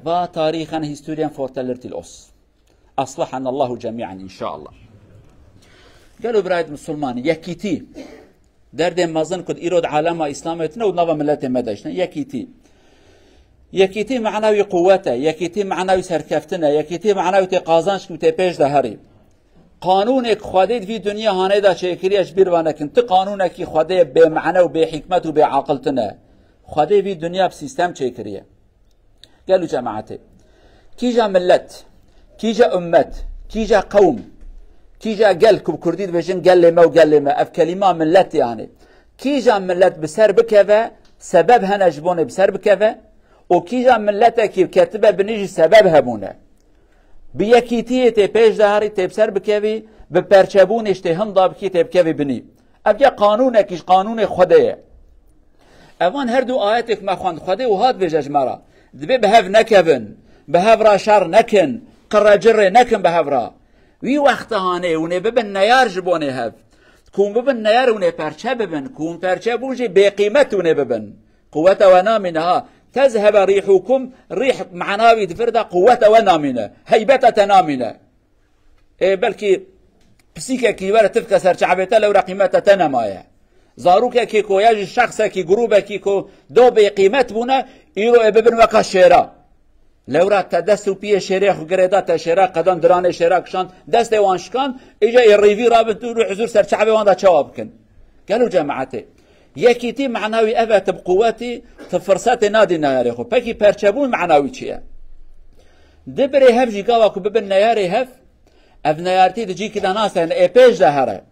و تاريخا هيستوريان فورتلرتي الأس أصلحنا الله جميعا إن شاء الله. قالوا برايد مسلمان يكيتي درد مازن كد إيرود عالم إسلامتنا ونظام ملت مدشنا يكيتي معناوي قوته، يكيتي معناوي سركفتنا، يكيتي معناوي تقازانش كوتي بيش دهري قانونك خودت في دنيا هانيدا شكريش بيروانكن ت قانونك خودت بمعنى وبحكمة وبعقلتنا خودت في دنيا بسيستم شكريه. قالوا جماعتي كيجا ملت كيجا أمت كيجا قوم كيجا قلكم كرديد بجن قلما وقلما اف كلمة ملت يعني كيجا ملت بسر بكذا سبب هنجبون بسر بكذا وكيجا ملتك كاتبه بنيجي سبب هبونه بيكيتيه تي بيش دهاري تي بسر بكذي بپرچبونش تي هم ضابكي تي بكذي بني ابجا قانونكش قانون خديه اوان هر دو آياتك ما خوند خديه وهاد بجج مرا دبي بهف نكبن بهف را شر نكن قرى جر نكن بهف را وی وقت هانه ونه ببن نیار جبونه هف کون ببن نیار ونه پرچه ببن کون پرچه بوجه بقیمت ونه ببن قوة ونامنها تذهب ريحكم ريح معناوي تفردا قوة ونامنة هيبة تنامنة بلكي بسيكا كي ورا تفكا سرچعبتا لو قيمته تنمايا زاروكا كي كوياج شخصا كي جروبا كي كو دو بقيمت بونا يرو ببن وكا شيرا لو را تدستو بيه شيريخ وقريدا تشيرا قدان دراني شيرا كشان دست وانشكان اجا الريفي رابطو رو حضور سرچعبه واندا چوابكن قالوا جماعتي يكيتي معناوي أبت بقواتي تفرسات نادي نياري خو بكي پرچبون معناوي چيه دبري هف جي قاواكو ببن نياري هف اف نيارتي دجي كده ناسا اي بيش دهره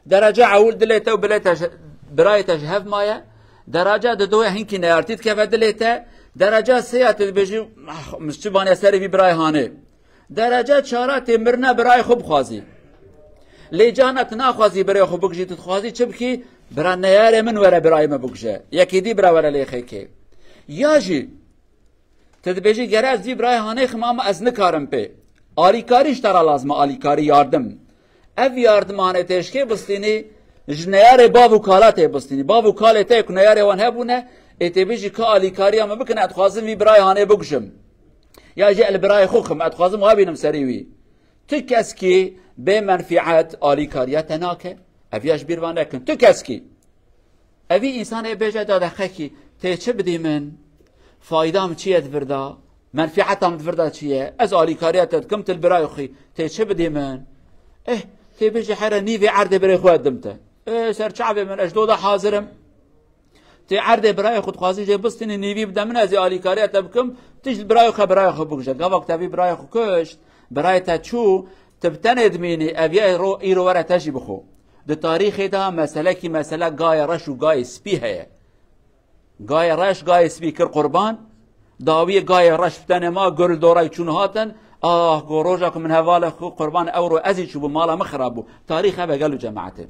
درجة عول دليتا وبليتا برايتا هف مايا درجة ددوه هنكي نيارتي تكفى دليتا درجة سيات بيجي مشتبان يساري في براي هاني درجة شارات مرنا براي خوب خوازي لجانت ناخوازي براي خوب بكجي تتخوازي چبكي برا نياري من ورا براي ما بكجه يكي دي برا ورا ليخيكي ياجي تدبيجي گراز دي براي هاني خمام از نكارم بي آليكاريش ترى لازم آليكاري ياردم اف ياردمانه تشكي بستيني جنياري باو كالاتي بستيني باو كالاتي كنياري وان هبونه اتبيجي كاليكاريا ما بكن اتخازم في براي هاني بكجم يا جي البراي خوخم اتخازم وابينم سريوي تكسكي بمنفعات آليكاريا تناكه افياش بيروان لكن تكسكي افي انسان بيجا دادا خكي تيچه بدي من فايدام چيه تفردا منفعتام تفردا چيه از آليكاريا تدكم تلبراي خي تيچه بدي من تي بيجي حرا نيفي عرض براي خو قدمته سر شعبي من اجدود حاضرم تي عرض براي خود خوازي جي بستني نيفي بدا من از آليكاريا تبكم تيج براي خو براي خو بوجا قاوك تبي براي خو كشت براي تشو تبتند ميني افيا رو ايرو ورا تجي بخو ده تاريخ ده مسألة كي مسألة قاية رش وقاية سبي هي قاية رش قاية سبي كر قربان داوية قاية رش بتنما قرل دوراي چون هاتن قروجاكم من هواله قربان اورو ازي شو بمالا مخربو تاريخ هذا قالوا جماعته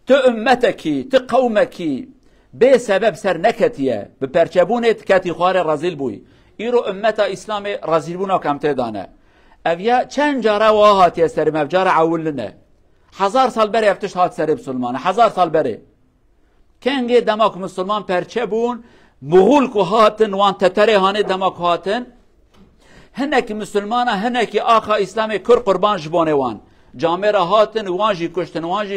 تأمتكي تقومكي بسبب سر نكتيه بپرچبونت كاتي خوار رازيل بوي ايرو امتا اسلامي رازيل بونا كم تدانه اويا چند جاره واهات يسر مفجار عولنا 1000 سال بره افتش هات سر مسلمان 1000 سال بره کنگه دماغ مسلمان پرچه بون مغول کو هاتن وان تتره هانه دماغ هاتن هنکی مسلمان هنکی آخا اسلام کر قربان جبانه وان جامعه هاتن وانجی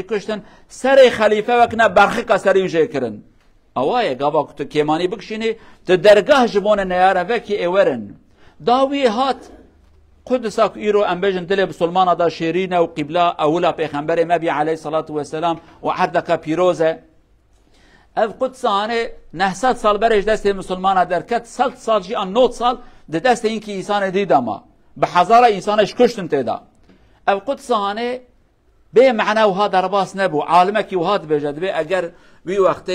کشتن سر خلیفه وکنا برخی کا سری وجه کرن اوای گاوا تو کیمانی بکشینی تو درگاه جبانه نیاره وکی ایورن داوی هات قدسك إيرو أنبجن دل بسلمان دا شيرين وقبلة أولا بيخنبر مبي عليه الصلاة والسلام وعردك بيروزة اف قدس هاني نهسات سال برج دست مسلمان دركت سالت سال جي ان نوت سال ده دست إنكي إنسان دي داما بحزارة إنسانش كشتن تيدا اف قدس هاني بي معنى وهذا رباس نبو عالمك وهاد بجد بي اگر بي وقت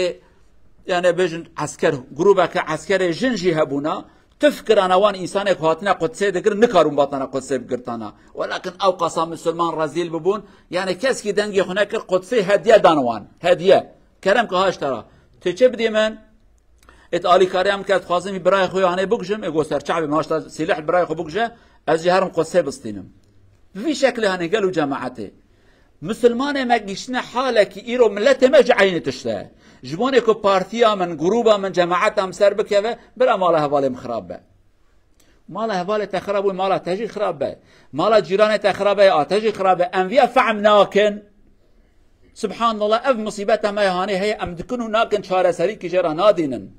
يعني بجن عسكر جروبك عسكر جنجي هبونا تفكر انا وان انسانك هاتنا قدسي دقر نكارون باطنا قدسي بقرطانا ولكن او قسام مسلمان رزيل ببون يعني كسكي دنجي هناك قدسي هديه دانوان هديه كرم كهاش ترى تيچه بدي من اتالي كاريام كات خازمي براي خو يعني بوجم اگو سر شعبي ماش سلاح براي خو بوجه از جهرم قدسي بستينم في شكل هاني قالوا جماعتي مسلمان ما جيشنا حالك ايرو ملت ما جعين تشتا جبونكو بارتيا من جروبا من جماعات ام سر بكبه برا مالها والي مخرابه مالا هبال تخرب مالا تجي خرابه مالا جيران تخربه تجي خرابه ام ويا فعم ناكن سبحان الله اف مصيبته ما هاني هي ام دكنو ناكن چاره سری کی جرا نادینن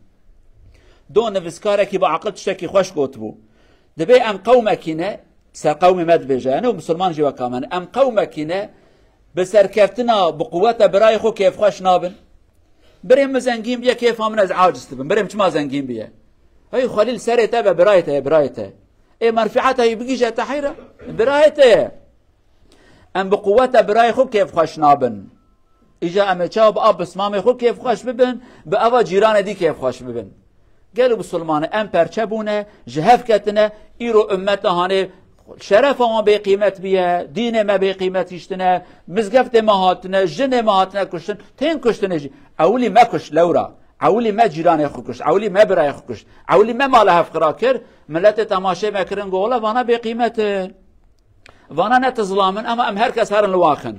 دو نفسکاره کی با عقل تشتکی خوش گوتبو دبي ام قومكينه سر قوم مد بجانه ومسلمان جوا كمان ام قومكينه بسركفتنا بقوته براي خو كيف خوش نابن بريم زنگين بيه كيف هم از عاجز تبن بريم ما زنگين بيه هي خليل سرته برايته اي مرفعته بيجي جت حيره برايته ام بقوته براي خو كيف خوش نابن اجا ام چاب اب اسمام خو كيف خوش ببن باوا جيران دي كيف خوش ببن قالوا بسلمان ام پرچبونه جهف كتنه ايرو امته هانه شرف ما به قیمت بیه دین ما به قیمت اشتنه مزگفت ما هاتنه جن ما هاتنه کشتن تین کشتنه جی اولی ما کش لورا اولی ما جیران خو کش اولی ما برای خو کش اولی ما مال هفقرا کر ملت تماشا میکرن گولا وانا به قیمت وانا نت ظلامن اما ام هر کس هرن لواخن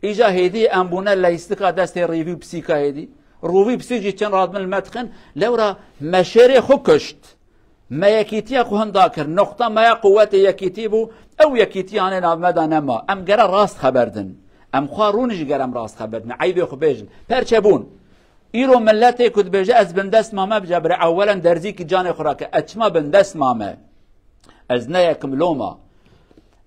ایجا هدی ام بونه لیستکا دست ریوی پسیکا هدی روی پسیجی چن راد من المدخن لورا مشری خو کشت ما يكيتيا كهن ذاكر نقطة ما قوة يكيتيبو أو يكيتيان نامدا نما أم جرا راست خبردن أم خارونش جرام راست خبردن عيب خبيجن پرچبون إيرو ملتي كد بيجي أز بندست ماما بجبر أولا درزيك جان خوراك أتما بندست ماما أز نيكم لوما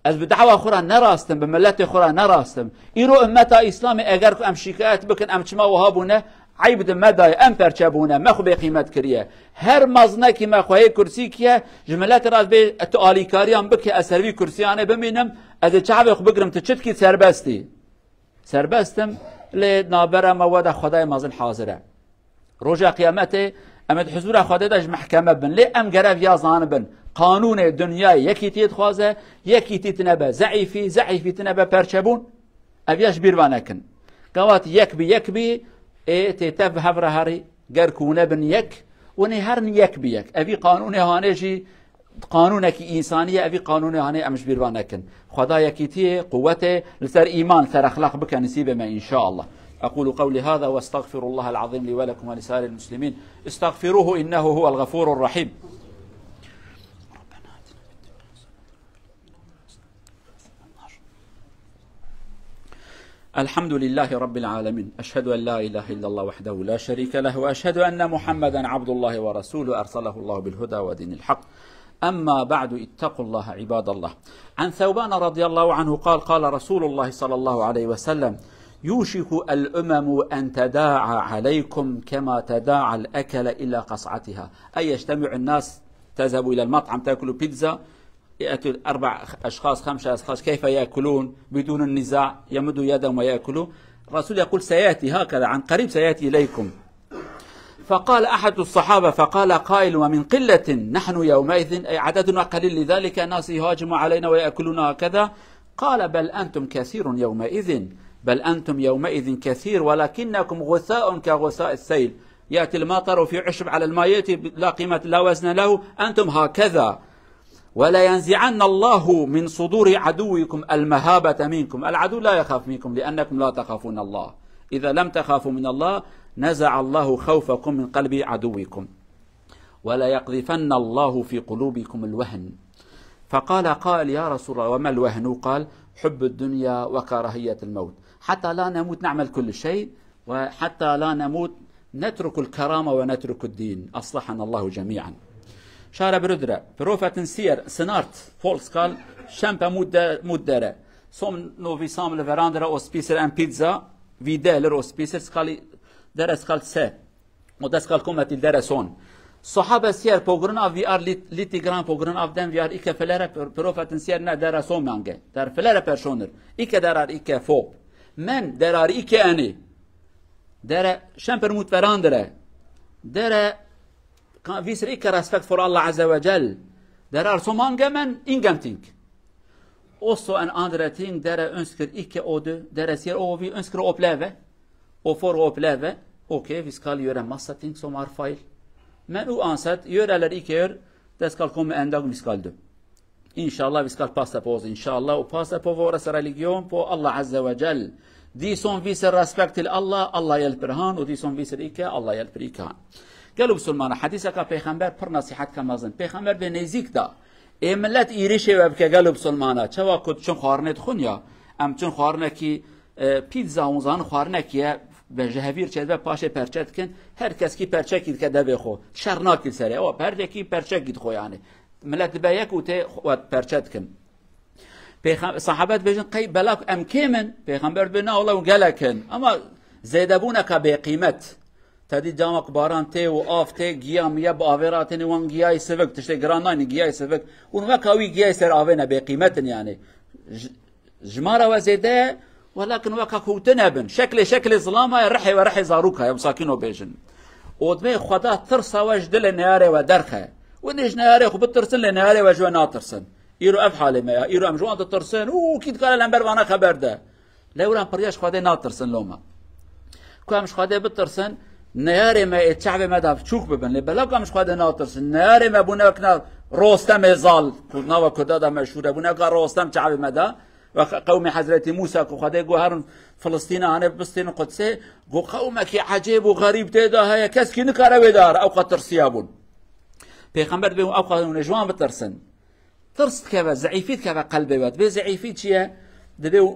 أز بدعوة خورا نراستم بملتي خورا نراستم إيرو أمتا إسلامي أجر أم شكايات بكن أم تما وهابونه عيب دمداي ام پرچبونه ما خو به قیمت کریه هر مزنه کی ما خو کرسی کیه جملات راز به تعالی کاریام بک اسروی کرسیانه بمینم از چعب خو بگرم تچت کی سربستم ل نابره مواد خدای مازن حاضره رجا قیامت امد حضور خدای داش محکمه بن لی ام گرف یا زانبن قانون دنیا یکی تید خوازه یکی تید نبه ضعیفی تنبه پرچبون اویاش بیروانکن قوات یک بی تتف هفر هاري قركونه بن يك ونهرن يك بيك أبي قانون هانيجي قانونك إنسانية أبي قانون هاني أمش بيروانكن خدا يكيتي قوته لسر إيمان سر أخلاق بك نسيب ما إن شاء الله أقول قولي هذا واستغفر الله العظيم لي ولكم ولسائر المسلمين استغفروه إنه هو الغفور الرحيم الحمد لله رب العالمين أشهد أن لا إله إلا الله وحده لا شريك له وأشهد أن محمدا عبد الله ورسوله أرسله الله بالهدى ودين الحق أما بعد اتقوا الله عباد الله عن ثوبان رضي الله عنه قال رسول الله صلى الله عليه وسلم يوشك الأمم أن تداعى عليكم كما تداعى الأكل إلى قصعتها أي يجتمع الناس تذهب إلى المطعم تأكل بيتزا يأتوا 4 أشخاص 5 أشخاص كيف يأكلون بدون النزاع يمدوا يدهم ويأكلوا الرسول يقول سيأتي هكذا عن قريب سيأتي إليكم فقال أحد الصحابة فقال قائل ومن قلة نحن يومئذ أي عددنا قليل لذلك الناس يهاجموا علينا ويأكلون هكذا قال بل أنتم كثير يومئذ كثير ولكنكم غثاء كغثاء السيل يأتي المطر وفي عشب على الماء يأتي لا قيمة لا وزن له أنتم هكذا ولا ينزعن الله من صدور عدوكم المهابة منكم العدو لا يخاف منكم لأنكم لا تخافون الله إذا لم تخافوا من الله نزع الله خوفكم من قلب عدوكم ولا يقذفن الله في قلوبكم الوهن فقال قائل يا رسول الله وما الوهن قال حب الدنيا وكراهية الموت حتى لا نموت نعمل كل شيء وحتى لا نموت نترك الكرامة ونترك الدين أصلحنا الله جميعا شارع برودرا بروفتن سير سنارت فولكس قال شامبا مودره سوم نوفي سام لفراندرا او سبيسر ام بيتزا فيدالر او سبيسر سكالي درس قال سه ودس قال كومتي درسون صحابه سير بوغرن اف في ار ليتي جران بوغرن اف دم في ار ايكا فلارا بروفتن سير نا درسون مانجه در فلارا بيرسونر ايكا درار ايكا فوب من درار ايكا اني در شامبر مود فراندرا در kan visar icke respekt för Allah Azza wa Jal. Där är så många men ingenting. Och så en andra ting där önskar icke öde, där säger vi önskar uppleva och får uppleva. Okej, vi ska göra massa ting som är fel. Men oansett, gör eller icke gör, det ska komma en dag vi ska dö. Inshallah vi ska passa på oss, inshallah, och passa på vår religion, på Allah Azza wa Jal. De som visar respekt till Allah, Allah hjälper han, och de som visar icke, Allah hjälper icke han. قالوا بسلمان حديثك پیغمبر پر نصیحت کم ازن پیغمبر به نزدیک دا ای ملت ایریشه و بکه گلو بسلمانه چوا کد چون خوارنت خونیا ام چون خوارنه کی پیتزا اونزان خوارنه کیه به جهویر چه به پاشه پرچت کن هر کس کی پرچه کید که دبی خو شرناکی سری او پرچه کی پرچه کید خو یعنی ملت به یک اوته خود پرچت کن صحابت بجن قی بلاک ام کیمن پیغمبر بنا الله گلکن اما زیدبونه که به قیمت تدی جامک باران ته و آفته گیام یا با آوراتن وان گیای سوک تشته گرانانی گیای سوک اون وکاوی گیای سر آوه به قیمت یعنی جماره و زیده ولكن وكا كوتنا بن شكل ظلامه رحي ورحي زاروكا يا مساكينو بيجن ودمي خدا ترسا وجدل نياري ودرخه ونيش نياري خو بترسن لنياري وجو ناطرسن يرو افحالي ما يرو ام جوان ترسن او كيد قال الانبر وانا خبر ده لوران برياش خدا ناطرسن لوما كو مش خدا بترسن نياري ما الشعب ما دا تشوك ببن لبلاك مش خدا ناطرسن نياري ما بونا كنا روستم زال كنا وكدا دا مشهور بونا روستم شعب ما دا وقوم حضرت موسى كو خدای گو هر فلسطین آنه بستین قدسه گو قومك عجيب وغريب تيدا هيا كس كي نكره ودار او قطر سيابون پیغمبر بهم او قانون جوان بترسن ترست كبا ضعيفيت كبا قلبي ود به ضعيفيت چيه دبي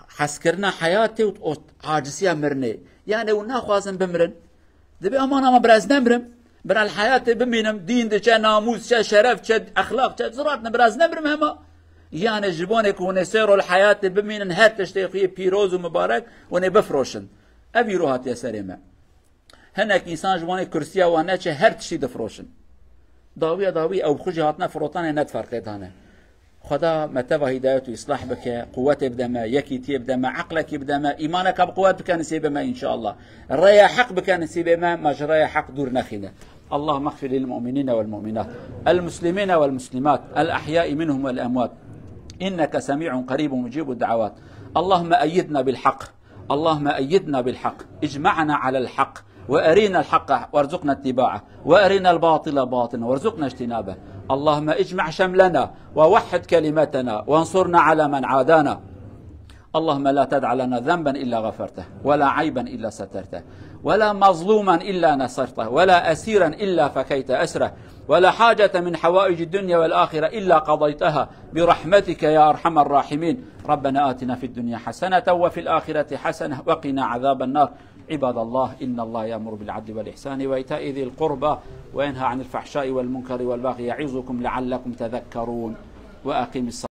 حسكرنا حياتي و عاجزيه مرني يعني ونا خوازن بمرن دبي اما براز نمرم برا الحياه بمينم دين ده ناموس شرف اخلاق زراتنا براز نمرم هما يعني جبونك ونسيروا الحياة بمين هات تشتغي بيروز ومبارك ونبفروشن أبي روحات يا سليمة هناك إنسان جبونك كرسيا واناتش هر تشتي دفروشن ضاوية أو خجي هاتنا فروتان ند فرقيت هنا خدا متى هدايته إصلاح بك قوته بدما يكيتي بدما عقلك بدما إيمانك بقوات بك نسيب ما إن شاء الله الريا حق بك نسيب ما مجرى حق دور نخينا اللهم اغفر للمؤمنين والمؤمنات المسلمين والمسلمات الأحياء منهم والأموات إنك سميع قريب مجيب الدعوات اللهم أيدنا بالحق اللهم أيدنا بالحق اجمعنا على الحق وأرينا الحق وارزقنا اتباعه وأرينا الباطل باطلا وارزقنا اجتنابه اللهم اجمع شملنا ووحد كلمتنا وانصرنا على من عادانا اللهم لا تدع لنا ذنبا إلا غفرته ولا عيبا إلا سترته ولا مظلوما إلا نصرته ولا أسيرا إلا فكيت أسره ولا حاجة من حوائج الدنيا والآخرة إلا قضيتها برحمتك يا أرحم الراحمين ربنا آتنا في الدنيا حسنة وفي الآخرة حسنة وقنا عذاب النار عباد الله إن الله يأمر بالعدل والإحسان وإيتاء ذي القربى وينهى عن الفحشاء والمنكر والبغي يعظكم لعلكم تذكرون وأقم الصلاة